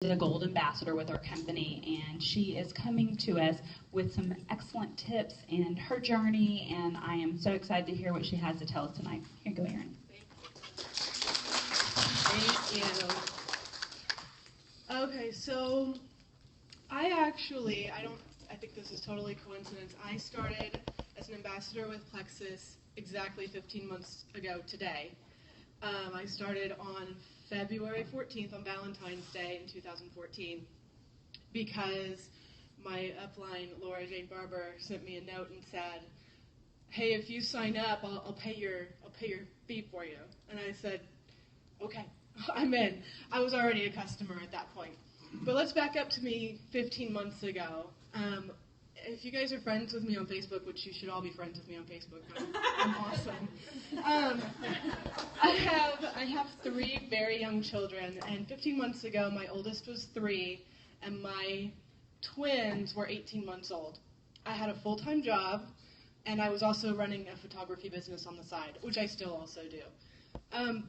a gold ambassador with our company, and she is coming to us with some excellent tips and her journey, and I am so excited to hear what she has to tell us tonight. Here you go, Erin. Thank you. Okay, so I think this is totally coincidence. I started as an ambassador with Plexus exactly 15 months ago today. I started on February 14th on Valentine's Day in 2014 because my upline, Laura Jane Barber, sent me a note and said, "Hey, if you sign up, I'll pay your fee for you." And I said, "Okay, I'm in." I was already a customer at that point. But let's back up to me 15 months ago. If you guys are friends with me on Facebook, which you should all be friends with me on Facebook, I'm awesome. I have 3 very young children, and 15 months ago, my oldest was 3, and my twins were 18 months old. I had a full-time job, and I was also running a photography business on the side, which I still also do.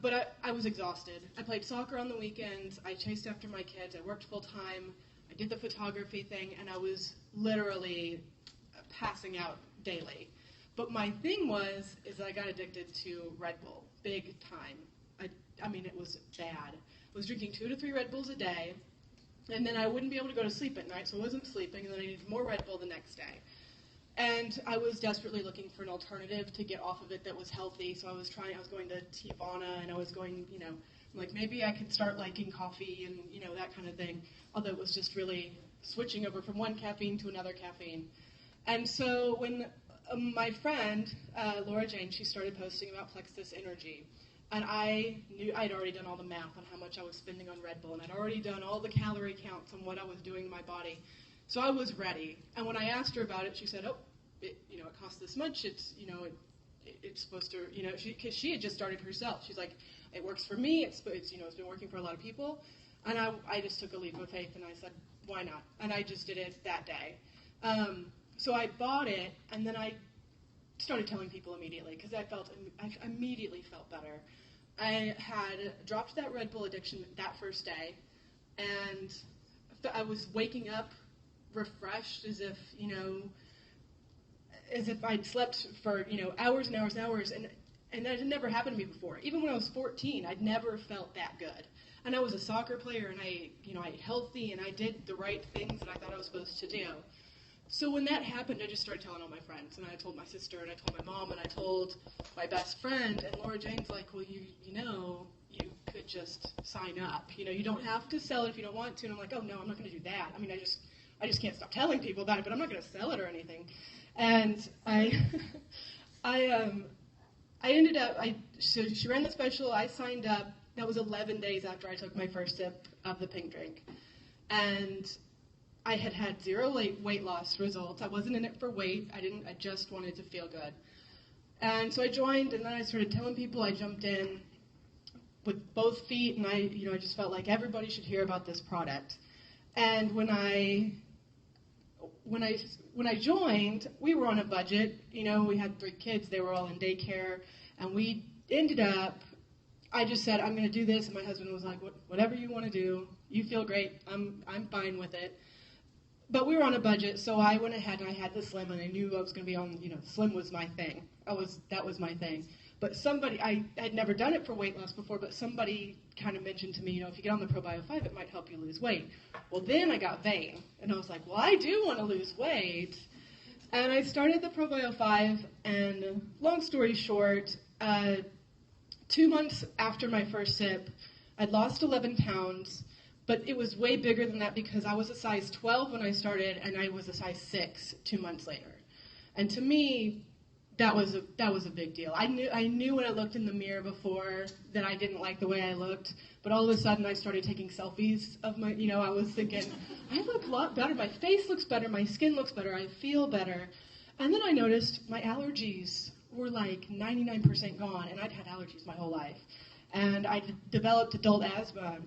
But I was exhausted. I played soccer on the weekends, I chased after my kids, I worked full-time, I did the photography thing, and I was literally passing out daily. But my thing is I got addicted to Red Bull, big time. I mean, it was bad. I was drinking 2 to 3 Red Bulls a day, and then I wouldn't be able to go to sleep at night, so I wasn't sleeping, and then I needed more Red Bull the next day. And I was desperately looking for an alternative to get off of it that was healthy, so I was going to Teavana, and I was going, like maybe I could start liking coffee and, that kind of thing, although it was just really switching over from one caffeine to another caffeine. And so when my friend, Laura Jane, she started posting about Plexus Energy, and I knew I'd already done all the math on how much I was spending on Red Bull, and I'd already done all the calorie counts on what I was doing to my body. So I was ready. And when I asked her about it, she said, it costs this much. It's supposed to, because she had just started herself. She's like, it works for me. It's been working for a lot of people. And I just took a leap of faith, and I said, why not? And I just did it that day. So I bought it, and then I started telling people immediately, because I immediately felt better. I had dropped that Red Bull addiction that first day, and I was waking up refreshed as if I'd slept for, hours and hours and hours, and that had never happened to me before. Even when I was 14, I'd never felt that good. And I was a soccer player, and I ate healthy, and I did the right things that I thought I was supposed to do. So when that happened, I just started telling all my friends, and I told my sister, and I told my mom, and I told my best friend, and Laura Jane's like, well, you could just sign up. You don't have to sell it if you don't want to. And I'm like, oh, no, I'm not going to do that. I mean, I just can't stop telling people about it, but I'm not going to sell it or anything. And so she ran the special, I signed up. That was 11 days after I took my first sip of the pink drink. And I had 0 weight loss results. I wasn't in it for weight. I just wanted to feel good. And so I joined, and then I started telling people. I jumped in with both feet, and I just felt like everybody should hear about this product. And when I joined, we were on a budget. We had 3 kids. They were all in daycare, and we ended up. I just said, I'm going to do this, and my husband was like, whatever you want to do, you feel great. I'm fine with it. But we were on a budget, so I went ahead and I had the Slim, and I knew I was going to be on. Slim was my thing. That was my thing. But I had never done it for weight loss before, but somebody kind of mentioned to me, if you get on the ProBio 5, it might help you lose weight. Well, then I got vain, and I was like, well, I do want to lose weight. And I started the ProBio 5, and long story short, 2 months after my first sip, I'd lost 11 pounds, but it was way bigger than that because I was a size 12 when I started, and I was a size 6 2 months later. And to me, that was a big deal. I knew when I looked in the mirror before that I didn't like the way I looked, but all of a sudden I started taking selfies of my, I was thinking, I look a lot better, my face looks better, my skin looks better, I feel better. And then I noticed my allergies were like 99% gone, and I'd had allergies my whole life. And I developed adult asthma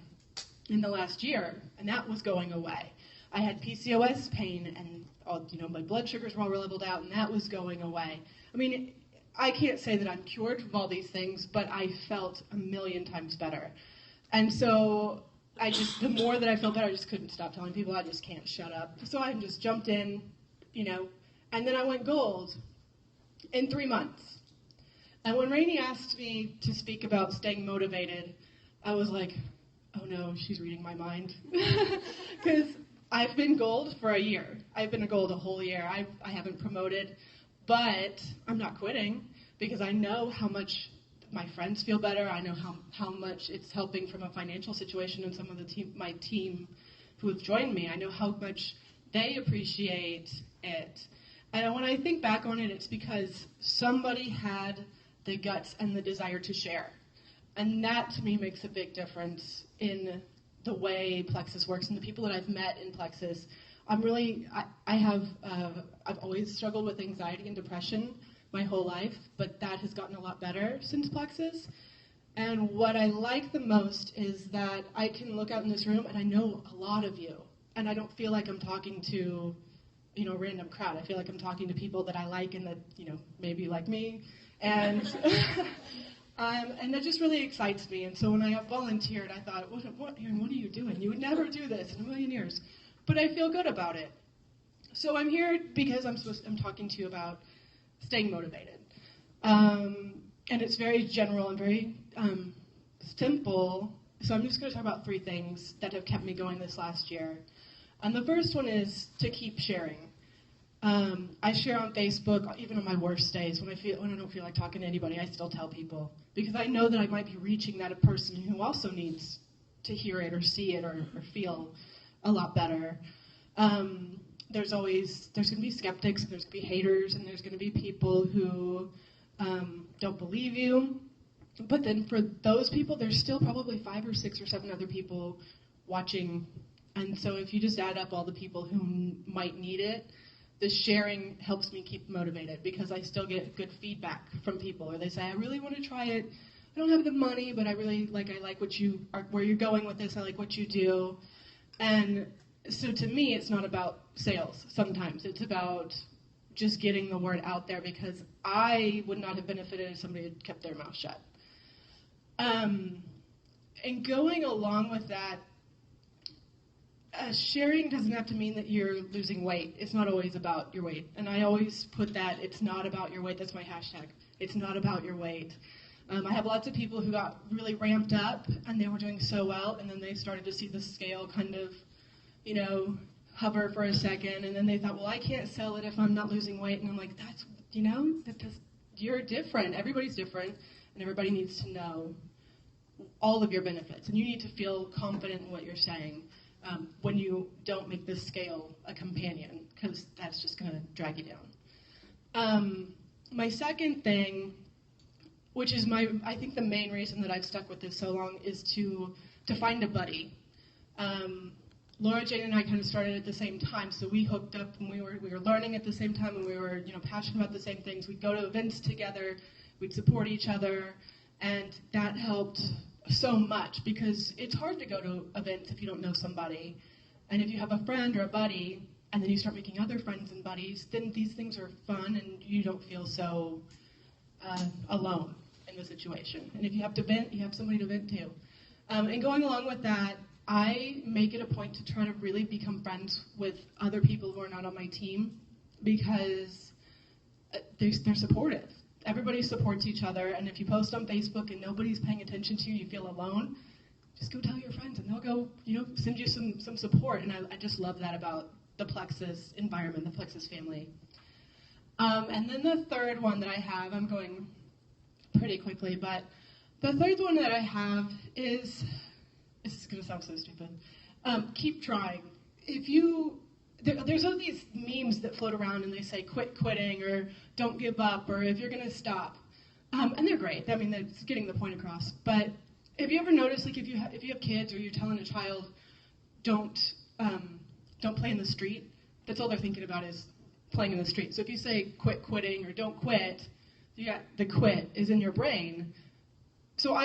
in the last year, and that was going away. I had PCOS pain, and my blood sugars were all leveled out, and that was going away. I mean, I can't say that I'm cured from all these things, but I felt a million times better. And so the more that I felt better, I just couldn't stop telling people I just can't shut up. So I just jumped in, and then I went gold in 3 months. And when Rainey asked me to speak about staying motivated, I was like, oh no, she's reading my mind. Because I've been gold for a year. I've been a gold a whole year. I haven't promoted, but I'm not quitting because I know how much my friends feel better. I know how much it's helping from a financial situation, and some of my team who have joined me, I know how much they appreciate it. And when I think back on it, it's because somebody had the guts and the desire to share. And that, to me, makes a big difference in the way Plexus works and the people that I've met in Plexus. I've always struggled with anxiety and depression my whole life, but that has gotten a lot better since Plexus. And what I like the most is that I can look out in this room and I know a lot of you. And I don't feel like I'm talking to, a random crowd. I feel like I'm talking to people that I like and that, maybe like me. And and that just really excites me. And so when I volunteered, I thought, Erin, what are you doing? You would never do this in a million years. But I feel good about it. So I'm here because I'm talking to you about staying motivated. And it's very general and very simple. So I'm just going to talk about 3 things that have kept me going this last year. And the first one is to keep sharing. I share on Facebook, even on my worst days, when I don't feel like talking to anybody, I still tell people. Because I know that I might be reaching that person who also needs to hear it or see it or feel a lot better. There's going to be skeptics, and there's going to be haters, and there's going to be people who don't believe you. But then for those people, there's still probably 5 or 6 or 7 other people watching. And so if you just add up all the people who might need it, the sharing helps me keep motivated because I still get good feedback from people. Or they say, I really want to try it. I don't have the money, but I like where you're going with this. I like what you do. And so to me, it's not about sales sometimes. It's about just getting the word out there because I would not have benefited if somebody had kept their mouth shut. And going along with that, sharing doesn't have to mean that you're losing weight. It's not always about your weight. And I always put that, it's not about your weight. That's my hashtag. It's not about your weight. I have lots of people who got really ramped up and they were doing so well, and then they started to see the scale kind of, hover for a second, and then they thought, well, I can't sell it if I'm not losing weight. And I'm like, you're different. Everybody's different, and everybody needs to know all of your benefits. And you need to feel confident in what you're saying. When you don't make this scale a companion, because that's just going to drag you down. My second thing, which is I think the main reason that I've stuck with this so long, is to find a buddy. Laura Jane and I kind of started at the same time, so we hooked up and we were learning at the same time, and we were passionate about the same things. We'd go to events together, we'd support each other, and that helped so much because it's hard to go to events if you don't know somebody. And if you have a friend or a buddy and then you start making other friends and buddies, then these things are fun and you don't feel so alone in the situation. And if you have to vent, you have somebody to vent to. And going along with that, I make it a point to try to really become friends with other people who are not on my team because they're supportive. Everybody supports each other, and if you post on Facebook and nobody's paying attention to you, you feel alone, just go tell your friends, and they'll go, send you some support. And I just love that about the Plexus environment, the Plexus family. And then the third one that I have, I'm going pretty quickly, but the third one that I have is, this is going to sound so stupid, keep trying. There's all these memes that float around and they say quit quitting or don't give up or if you're going to stop. And they're great. I mean, that's getting the point across. But have you ever noticed, like if you have kids or you're telling a child don't play in the street, that's all they're thinking about is playing in the street. So if you say quit quitting or don't quit, the quit is in your brain. So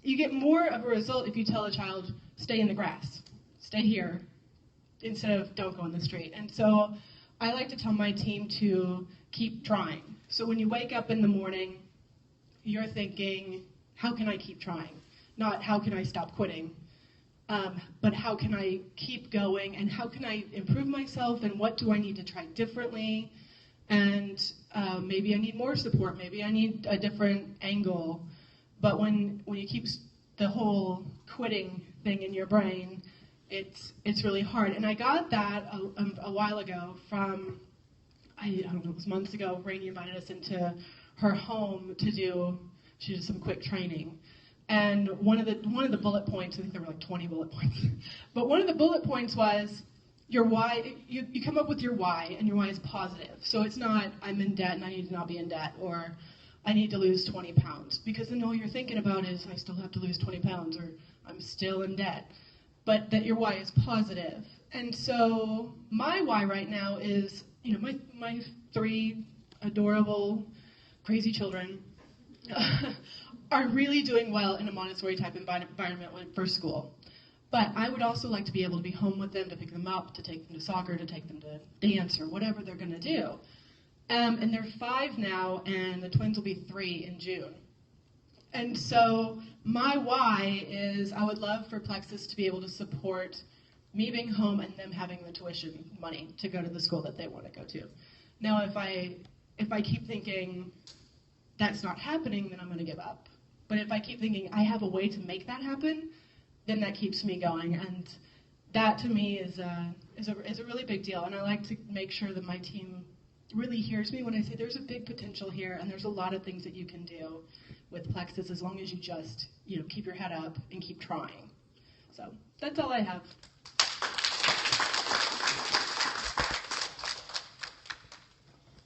you get more of a result if you tell a child stay in the grass, stay here, instead of don't go in the street. And so I like to tell my team to keep trying. So when you wake up in the morning, you're thinking, how can I keep trying? Not how can I stop quitting? but how can I keep going, and how can I improve myself, and what do I need to try differently, and maybe I need more support, maybe I need a different angle. But when you keep the whole quitting thing in your brain, it's really hard. And I got that a while ago from, I don't know, it was months ago. Rainey invited us into her home to do some quick training. And one of the bullet points, I think there were like 20 bullet points, but one of the bullet points was your why. You come up with your why, and your why is positive. So it's not, I'm in debt and I need to not be in debt, or I need to lose 20 pounds. Because then all you're thinking about is, I still have to lose 20 pounds, or I'm still in debt. But that your why is positive. And so my why right now is, my 3 adorable, crazy children are really doing well in a Montessori type environment for school. But I would also like to be able to be home with them, to pick them up, to take them to soccer, to take them to dance, or whatever they're going to do. And they're 5 now, and the twins will be 3 in June. And so my why is, I would love for Plexus to be able to support me being home and them having the tuition money to go to the school that they want to go to. Now, if I keep thinking that's not happening, then I'm going to give up. But if I keep thinking I have a way to make that happen, then that keeps me going. And that to me is a really big deal. And I like to make sure that my team really hears me when I say there's a big potential here, and there's a lot of things that you can do with Plexus as long as you just keep your head up and keep trying. So that's all I have.